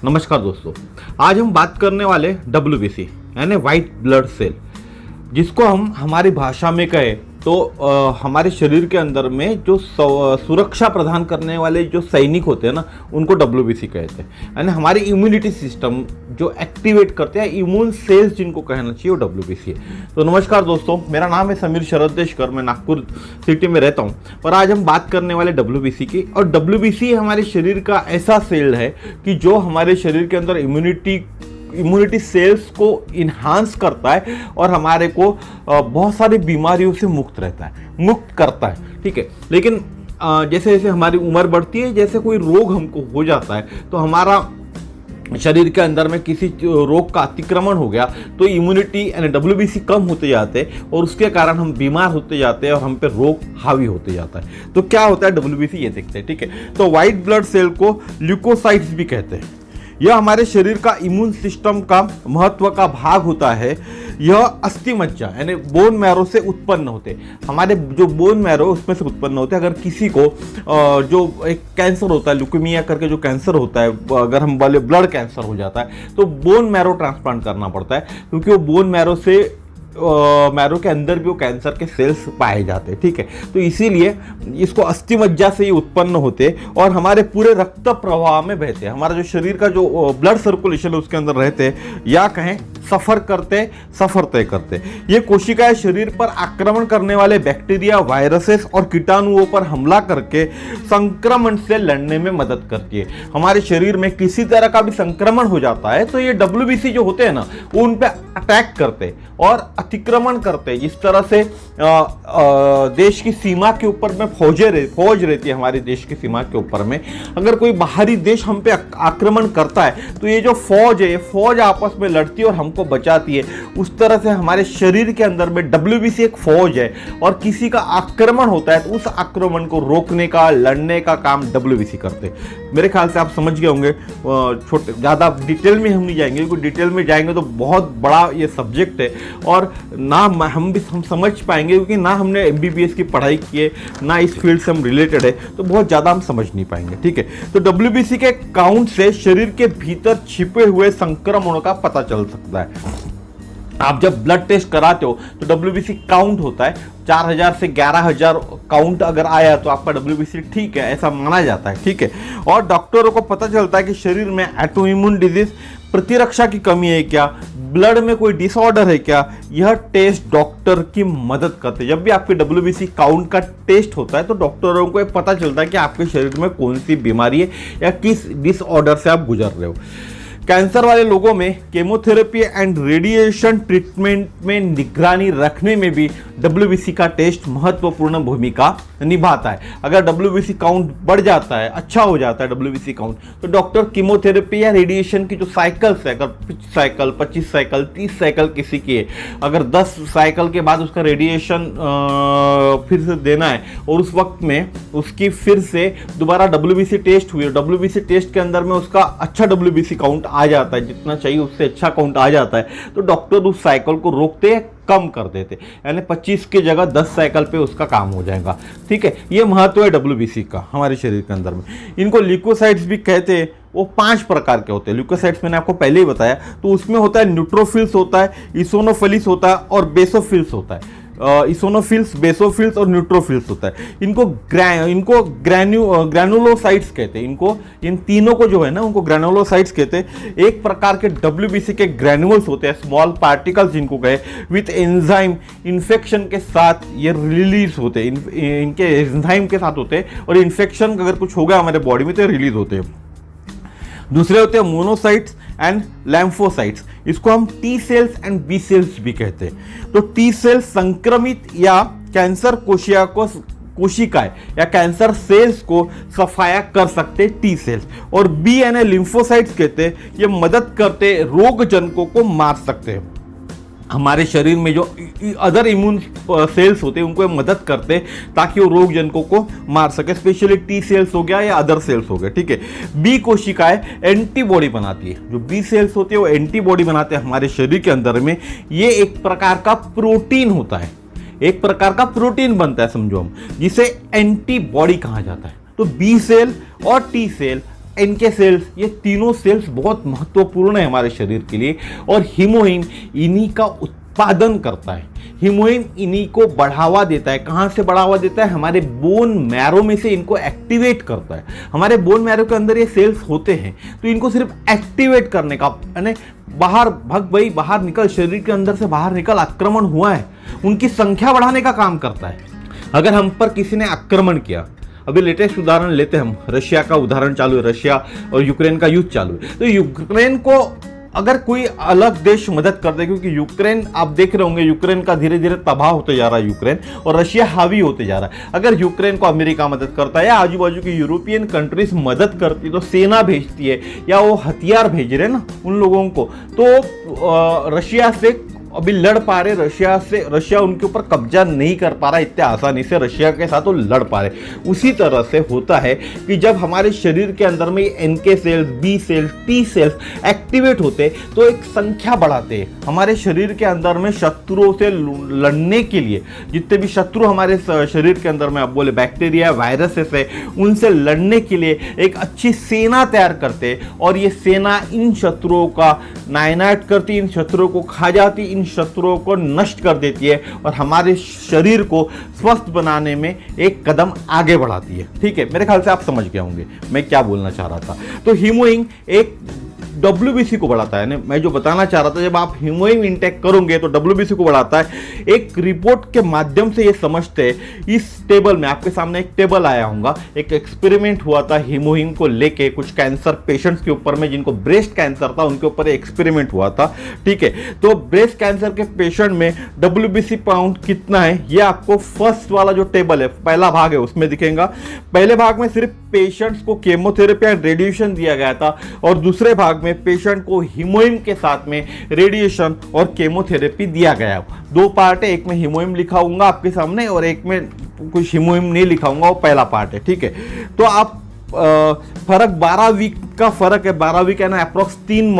नमस्कार दोस्तों, आज हम बात करने वाले WBC यानी वाइट ब्लड सेल, जिसको हम हमारी भाषा में कहें तो हमारे शरीर के अंदर में जो सुरक्षा प्रदान करने वाले जो सैनिक होते हैं ना, उनको WBC कहते हैं। यानी हमारी इम्यूनिटी सिस्टम जो एक्टिवेट करते हैं, इम्यून सेल्स जिनको कहना चाहिए, वो WBC है। तो नमस्कार दोस्तों, मेरा नाम है समीर शरद देशकर, मैं नागपुर सिटी में रहता हूँ। और आज हम बात करने वाले WBC की। और WBC हमारे शरीर का ऐसा सेल है कि जो हमारे शरीर के अंदर इम्यूनिटी सेल्स को इन्हांस करता है और हमारे को बहुत सारी बीमारियों से मुक्त करता है। ठीक है, लेकिन जैसे जैसे हमारी उम्र बढ़ती है, जैसे कोई रोग हमको हो जाता है, तो हमारा शरीर के अंदर में किसी रोग का अतिक्रमण हो गया तो इम्यूनिटी यानी WBC कम होते जाते हैं और उसके कारण हम बीमार होते जाते हैं और हम पे रोग हावी होते जाता है। तो क्या होता है WBC, ये देखते हैं। ठीक है, तो व्हाइट ब्लड सेल को ल्यूकोसाइट्स भी कहते हैं। यह हमारे शरीर का इम्यून सिस्टम का महत्व का भाग होता है। यह अस्थि मज्जा यानी बोन मैरो से उत्पन्न होते हैं। हमारे जो बोन मैरो उसमें से उत्पन्न होते हैं। अगर किसी को जो एक कैंसर होता है, ल्यूकेमिया करके जो कैंसर होता है, अगर हम बोले ब्लड कैंसर हो जाता है, तो बोन मैरो ट्रांसप्लांट करना पड़ता है, क्योंकि वो बोन मैरो से मैरो के अंदर भी वो कैंसर के सेल्स पाए जाते हैं। ठीक है, तो इसीलिए इसको अस्थि मज्जा से ही उत्पन्न होते और हमारे पूरे रक्त प्रवाह में बहते हैं। हमारा जो शरीर का जो ब्लड सर्कुलेशन है उसके अंदर रहते, या कहें सफर तय करते। ये कोशिकाएं शरीर पर आक्रमण करने वाले बैक्टीरिया, वायरसेस और कीटाणुओं पर हमला करके संक्रमण से लड़ने में मदद करती है। हमारे शरीर में किसी तरह का भी संक्रमण हो जाता है तो ये WBC जो होते हैं ना, वो उन पे अटैक करते और अतिक्रमण करते। जिस तरह से देश की सीमा के ऊपर में फौज रहती है, हमारे देश की सीमा के ऊपर में अगर कोई बाहरी देश हम पे आक्रमण करता है तो ये जो फौज है, ये फौज आपस में लड़ती है और हमको बचाती है। उस तरह से हमारे शरीर के अंदर में WBC एक फौज है, और किसी का आक्रमण होता है तो उस आक्रमण को रोकने का, लड़ने का काम WBC करते हैं। मेरे ख्याल से आप समझ गए होंगे। छोटे ज़्यादा डिटेल में हम नहीं जाएंगे, क्योंकि डिटेल में जाएंगे तो बहुत बड़ा ये सब्जेक्ट है और ना हम समझ पाएंगे, क्योंकि ना हमने MBBS की पढ़ाई की है, ना इस फील्ड से हम रिलेटेड है, तो बहुत ज़्यादा हम समझ नहीं पाएंगे। ठीक है, तो WBC के काउंट से शरीर के भीतर छिपे हुए संक्रमणों का पता चल सकता है। आप जब ब्लड टेस्ट कराते हो तो WBC काउंट होता है। 4000 से 11000 काउंट अगर आया तो आपका WBC ठीक है, ऐसा माना जाता है। ठीक है, और डॉक्टरों को पता चलता है कि शरीर में ऑटोइम्यून डिजीज, प्रतिरक्षा की कमी है क्या, ब्लड में कोई डिसऑर्डर है क्या। यह टेस्ट डॉक्टर की मदद करते हैं। जब भी आपके WBC काउंट का टेस्ट होता है तो डॉक्टरों को पता चलता है कि आपके शरीर में कौन सी बीमारी है या किस डिसऑर्डर से आप गुजर रहे हो। कैंसर वाले लोगों में केमोथेरेपी एंड रेडिएशन ट्रीटमेंट में निगरानी रखने में भी WBC का टेस्ट महत्वपूर्ण भूमिका निभाता है। अगर WBC काउंट बढ़ जाता है, अच्छा हो जाता है WBC काउंट, तो डॉक्टर कीमोथेरेपी या रेडिएशन की जो साइकिल्स है, अगर 25 साइकिल 25 साइकिल 30 साइकिल किसी की है, अगर 10 साइकिल के बाद उसका रेडिएशन फिर से देना है और उस वक्त में उसकी फिर से दोबारा WBC टेस्ट हुई, WBC टेस्ट के अंदर में उसका अच्छा WBC काउंट आ जाता है, जितना चाहिए उससे अच्छा काउंट आ जाता है, तो डॉक्टर उस साइकिल को रोकते हैं, कम कर देते, यानी 25 की जगह 10 साइकिल पे उसका काम हो जाएगा। ठीक है, ये महत्व है WBC का हमारे शरीर के अंदर में। इनको ल्यूकोसाइट्स भी कहते हैं। वो 5 प्रकार के होते हैं ल्यूकोसाइट्स, मैंने आपको पहले ही बताया। तो उसमें होता है न्यूट्रोफिल्स होता है, इसोनोफिल्स होता है और बेसोफिल्स होता है। इसोनोफिल्स, बेसोफिल्स और न्यूट्रोफिल्स होता है। इनको ग्रैनुलोसाइट्स कहते हैं। इनको इन तीनों को जो है ना, उनको ग्रैनुलोसाइट्स कहते हैं। एक प्रकार के WBC के ग्रैन्यूल्स होते हैं, स्मॉल पार्टिकल्स जिनको कहे, विथ एंजाइम इन्फेक्शन के साथ ये रिलीज होते हैं। इनके एंजाइम के साथ होते हैं और इन्फेक्शन अगर कुछ हो गया हमारे बॉडी में तो रिलीज होते हैं। दूसरे होते हैं मोनोसाइट्स एंड लैम्फोसाइट्स। इसको हम T cells and B cells भी कहते हैं। तो T सेल्स संक्रमित या कैंसर कोशिकाएं या कैंसर सेल्स को सफाया कर सकते T सेल्स, और B यानी लिम्फोसाइट्स कहते हैं, ये मदद करते रोग जनकों को मार सकते हैं। हमारे शरीर में जो अदर इम्यून सेल्स होते हैं उनको मदद करते हैं ताकि वो रोग जनकों को मार सके, स्पेशली T सेल्स हो गया या अदर सेल्स हो गए। ठीक है, B कोशिकाएं एंटीबॉडी बनाती है। जो B सेल्स होते हैं वो एंटीबॉडी बनाते हैं हमारे शरीर के अंदर में। ये एक प्रकार का प्रोटीन होता है, एक प्रकार का प्रोटीन बनता है समझो हम, जिसे एंटीबॉडी कहा जाता है। तो B सेल और T सेल एनके सेल्स, ये तीनों सेल्स बहुत महत्वपूर्ण है हमारे शरीर के लिए और हीमोहिम इन्हीं का उत्पादन करता है। हीमोहिम इन्हीं को बढ़ावा देता है। कहाँ से बढ़ावा देता है? हमारे बोन मैरो में से इनको एक्टिवेट करता है। हमारे बोन मैरो के अंदर ये सेल्स होते हैं, तो इनको सिर्फ एक्टिवेट करने का, यानी बाहर भाग भाई, बाहर निकल, शरीर के अंदर से बाहर निकल, आक्रमण हुआ है, उनकी संख्या बढ़ाने का काम करता है। अगर हम पर किसी ने आक्रमण किया, अभी लेटेस्ट उदाहरण लेते हैं हम, रशिया का उदाहरण चालू है, रशिया और यूक्रेन का युद्ध चालू है। तो यूक्रेन को अगर कोई अलग देश मदद कर दे, क्योंकि यूक्रेन आप देख रहे होंगे, यूक्रेन का धीरे धीरे तबाह होते जा रहा है यूक्रेन, और रशिया हावी होते जा रहा है। अगर यूक्रेन को अमेरिका मदद करता है या आजू बाजू की यूरोपियन कंट्रीज मदद करती, तो सेना भेजती है या वो हथियार भेज रहे हैं ना उन लोगों को, तो रशिया से अभी लड़ पा रहे, रशिया उनके ऊपर कब्जा नहीं कर पा रहा इतने आसानी से, रशिया के साथ वो लड़ पा रहे। उसी तरह से होता है कि जब हमारे शरीर के अंदर में NK cells, B cells, T cells activate होते, तो एक संख्या बढ़ाते हैं। हमारे शरीर के अंदर में शत्रुओं से लड़ने के लिए, जितने भी शत्रु हमारे शरीर के अंदर में, आप बोले बैक्टीरिया, वायरसेस है, उनसे लड़ने के लिए एक अच्छी सेना तैयार करते, और ये सेना इन शत्रुओं का नायनाट करती, इन शत्रुओं को खा जाती, इन शत्रुओं को नष्ट कर देती है और हमारे शरीर को स्वस्थ बनाने में एक कदम आगे बढ़ाती है। ठीक है, मेरे ख्याल से आप समझ गए होंगे मैं क्या बोलना चाह रहा था। तो हीमोइंग एक WBC को बढ़ाता है। मैं जो बताना चाह रहा था, जब आप हीमोइम इंटेक करोगे तो WBC को बढ़ाता है। एक रिपोर्ट के माध्यम से ये समझते हैं, इस टेबल में आपके सामने एक टेबल आया होगा, एक एक्सपेरिमेंट हुआ था हीमोइम को लेके कुछ कैंसर पेशेंट्स के ऊपर में, जिनको ब्रेस्ट कैंसर था उनके ऊपर एक्सपेरिमेंट हुआ था। ठीक है, तो ब्रेस्ट कैंसर के पेशेंट में WBC काउंट कितना है, ये आपको फर्स्ट वाला जो टेबल है, पहला भाग है, उसमें दिखेगा। पहले भाग में सिर्फ पेशेंट्स को केमोथेरेपी एंड रेडिएशन दिया गया था, और दूसरे भाग में पेशेंट को हीमोइम के साथ में रेडिएशन और केमोथेरेपी दिया गया। दो पार्ट है, एक में हीमोइम लिखा होगा आपके सामने और एक में कुछ हीमोइम नहीं लिखा होगा, वो पहला पार्ट है। ठीक है, तो आप फर्क 12 वीक का फर्क है, 12 वीक है ना, अप्रोक्स 3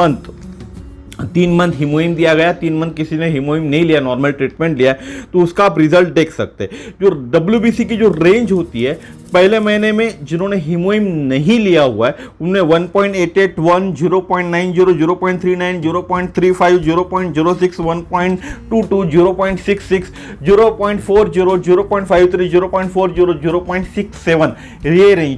मंथ हीमोइम दिया गया, 3 मंथ किसी ने हीमोइम नहीं लिया, नॉर्मल ट्रीटमेंट लिया, तो उसका आप रिजल्ट देख सकते हैं। जो WBC की जो रेंज होती है, पहले महीने में जिन्होंने हीमोइम नहीं लिया हुआ है उन्हें 1.881, 0.90, 0.39, 0.35, 0.06, 1.22, 0.66, 0.40, 0.53, 0.40, 0.67, ये रेंज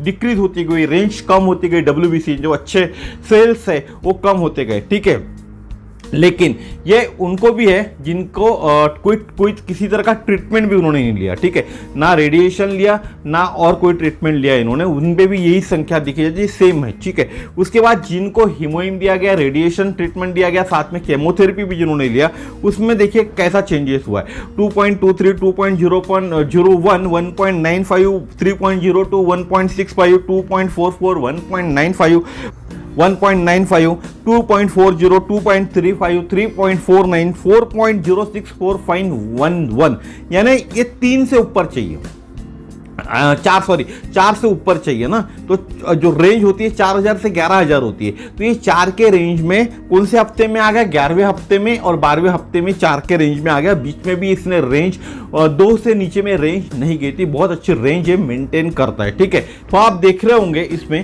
डिक्रीज होती गई, रेंज कम होती गई। WBC जो अच्छे सेल्स है वो कम होते गए। ठीक है, लेकिन ये उनको भी है जिनको कोई किसी तरह का ट्रीटमेंट भी उन्होंने नहीं लिया। ठीक है, ना रेडिएशन लिया ना और कोई ट्रीटमेंट लिया इन्होंने, उन पे भी यही संख्या दिखी जाती है, सेम है। ठीक है, उसके बाद जिनको हीमोइम दिया गया, रेडिएशन ट्रीटमेंट दिया गया, साथ में केमोथेरेपी भी जिन्होंने लिया, उसमें देखिए कैसा चेंजेस हुआ है। 2.23, 2.01, 1.95, 3.02, 1.65, 2.44, 1.95, 1.95, 2.40, 2.35, 3.49, 4.06, 4.11, यानी ये 3 से ऊपर चाहिए, 4 से ऊपर चाहिए ना। तो जो रेंज होती है 4000 से 11000 होती है, तो ये 4 के रेंज में कौन से हफ्ते में आ गया? 11वें हफ्ते में और 12वें हफ्ते में 4 के रेंज में आ गया। बीच में भी इसने रेंज 2 से नीचे में रेंज नहीं गई थी, बहुत अच्छी रेंज है, मेंटेन करता है। ठीक है, तो आप देख रहे होंगे इसमें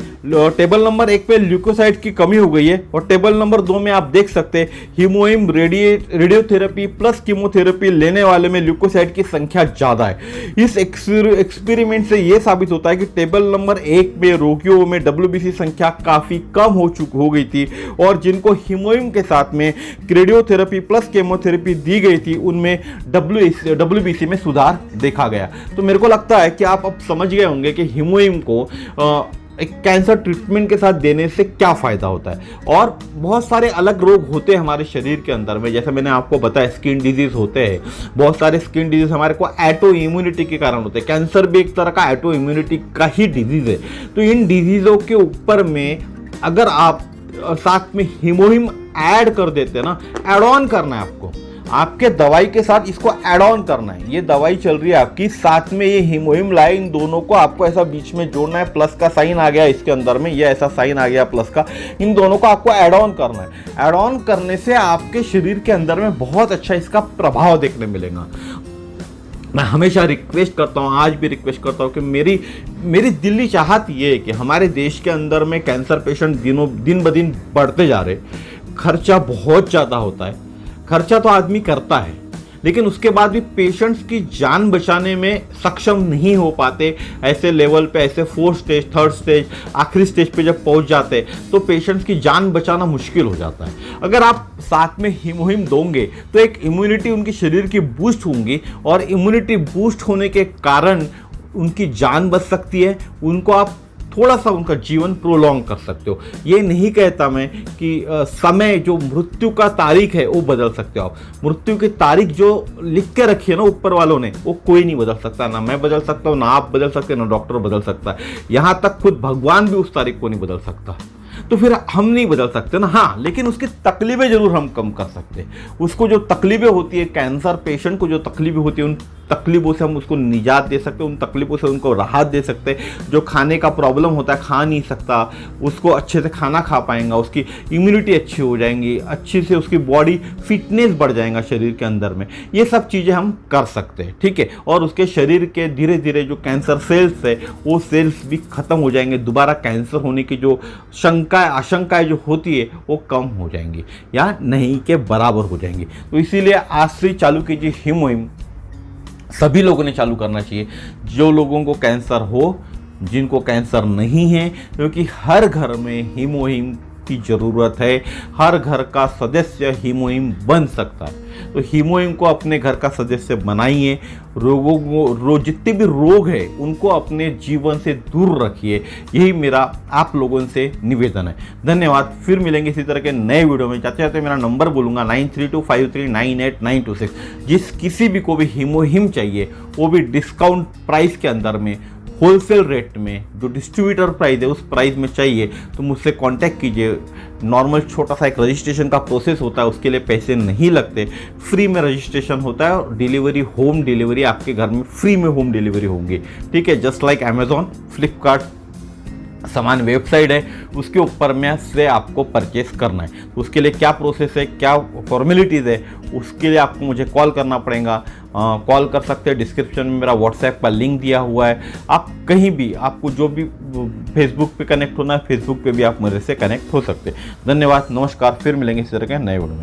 टेबल नंबर 1 पे ल्यूकोसाइट की कमी हो गई है, और टेबल नंबर 2 में आप देख सकते हैं हीमोइम रेडियोथेरेपी प्लस कीमोथेरेपी लेने वाले में ल्यूकोसाइट की संख्या ज्यादा है। इस एक्सपेरिमेंट से यह साबित होता है कि टेबल नंबर 1 में रोगियों में WBC संख्या काफी कम हो गई थी, और जिनको हीमोइम के साथ में रेडियोथेरेपी प्लस केमोथेरेपी दी गई थी उनमें WBC में सुधार देखा गया। तो मेरे को लगता है कि आप अब समझ गए होंगे कि हीमोइम को एक कैंसर ट्रीटमेंट के साथ देने से क्या फायदा होता है। और बहुत सारे अलग रोग होते हैं हमारे शरीर के अंदर में, जैसे मैंने आपको बताया स्किन डिजीज होते हैं, बहुत सारे स्किन डिजीज हमारे को एटो इम्यूनिटी के कारण होते हैं। कैंसर भी एक तरह का एटो इम्यूनिटी का ही डिजीज है। तो इन डिजीजों के ऊपर में अगर आप साथ में हीमोइम ऐड कर देते हैं ना, ऐड ऑन करना है आपको, आपके दवाई के साथ इसको ऐड ऑन करना है। ये दवाई चल रही है आपकी, साथ में ये हीमोइम लाए, इन दोनों को आपको ऐसा बीच में जोड़ना है, प्लस का साइन आ गया इसके अंदर में, ये ऐसा साइन आ गया प्लस का, इन दोनों को आपको ऐड ऑन करना है। ऐड ऑन करने से आपके शरीर के अंदर में बहुत अच्छा इसका प्रभाव देखने मिलेगा। मैं हमेशा रिक्वेस्ट करता हूँ, आज भी रिक्वेस्ट करता हूँ कि मेरी दिली चाहत ये है कि हमारे देश के अंदर में कैंसर पेशेंट दिन ब दिन बढ़ते जा रहे। खर्चा बहुत ज़्यादा होता है, खर्चा तो आदमी करता है, लेकिन उसके बाद भी पेशेंट्स की जान बचाने में सक्षम नहीं हो पाते। ऐसे लेवल पे, ऐसे 4th स्टेज, 3rd स्टेज, आखिरी स्टेज पे जब पहुंच जाते तो पेशेंट्स की जान बचाना मुश्किल हो जाता है। अगर आप साथ में हीमोहिम दोगे तो एक इम्यूनिटी उनकी शरीर की बूस्ट होंगी, और इम्यूनिटी बूस्ट होने के कारण उनकी जान बच सकती है। उनको आप थोड़ा सा उनका जीवन प्रोलॉन्ग कर सकते हो। ये नहीं कहता मैं कि समय, जो मृत्यु का तारीख है वो बदल सकते हो आप। मृत्यु की तारीख जो लिख के रखी है ना ऊपर वालों ने, वो कोई नहीं बदल सकता। ना मैं बदल सकता हूँ, ना आप बदल सकते, ना डॉक्टर बदल सकता है। यहाँ तक खुद भगवान भी उस तारीख को नहीं बदल सकता। तो फिर हम नहीं बदल सकते ना। हाँ, लेकिन उसकी तकलीफें जरूर हम कम कर सकते हैं। उसको जो तकलीफें होती है, कैंसर पेशेंट को जो तकलीफें होती है, उन तकलीफों से हम उसको निजात दे सकते हैं, उन तकलीफों से उनको राहत दे सकते हैं। जो खाने का प्रॉब्लम होता है, खा नहीं सकता, उसको अच्छे से खाना खा पाएंगा, उसकी इम्यूनिटी अच्छी हो जाएंगी, अच्छी से उसकी बॉडी फिटनेस बढ़ जाएगा शरीर के अंदर में। ये सब चीज़ें हम कर सकते हैं, ठीक है। और उसके शरीर के धीरे धीरे जो कैंसर सेल्स है वो सेल्स भी ख़त्म हो जाएंगे। दोबारा कैंसर होने की जो आशंकाएं जो होती है वो कम हो जाएंगी या नहीं के बराबर हो जाएंगी। तो इसीलिए आज से चालू कीजिए हीमोहिम। सभी लोगों ने चालू करना चाहिए, जो लोगों को कैंसर हो, जिनको कैंसर नहीं है, क्योंकि हर घर में हीमोहिम की ज़रूरत है। हर घर का सदस्य हीमोहिम बन सकता है। तो हीमोहिम को अपने घर का सदस्य बनाइए। रोगों को जितने भी रोग है उनको अपने जीवन से दूर रखिए। यही मेरा आप लोगों से निवेदन है। धन्यवाद। फिर मिलेंगे इसी तरह के नए वीडियो में। जाते जाते मेरा नंबर बोलूँगा 9325398926। जिस किसी भी को भी हीमोहिम चाहिए, वो भी डिस्काउंट प्राइस के अंदर में, होलसेल रेट में, जो डिस्ट्रीब्यूटर प्राइस है उस प्राइस में चाहिए तो मुझसे कांटेक्ट कीजिए। नॉर्मल छोटा सा एक रजिस्ट्रेशन का प्रोसेस होता है, उसके लिए पैसे नहीं लगते, फ्री में रजिस्ट्रेशन होता है और डिलीवरी, होम डिलीवरी आपके घर में फ्री में होम डिलीवरी होंगी, ठीक है। जस्ट लाइक अमेजॉन, फ्लिपकार्ट समान वेबसाइट है, उसके ऊपर में से आपको परचेस करना है। तो उसके लिए क्या प्रोसेस है, क्या फॉर्मेलिटीज़ है, उसके लिए आपको मुझे कॉल करना पड़ेगा। कॉल कर सकते हैं। डिस्क्रिप्शन में मेरा व्हाट्सएप का लिंक दिया हुआ है। आप कहीं भी, आपको जो भी फेसबुक पे कनेक्ट होना है, फेसबुक पे भी आप मेरे से कनेक्ट हो सकते हैं। धन्यवाद, नमस्कार। फिर मिलेंगे इस तरह के नए वीडियो में।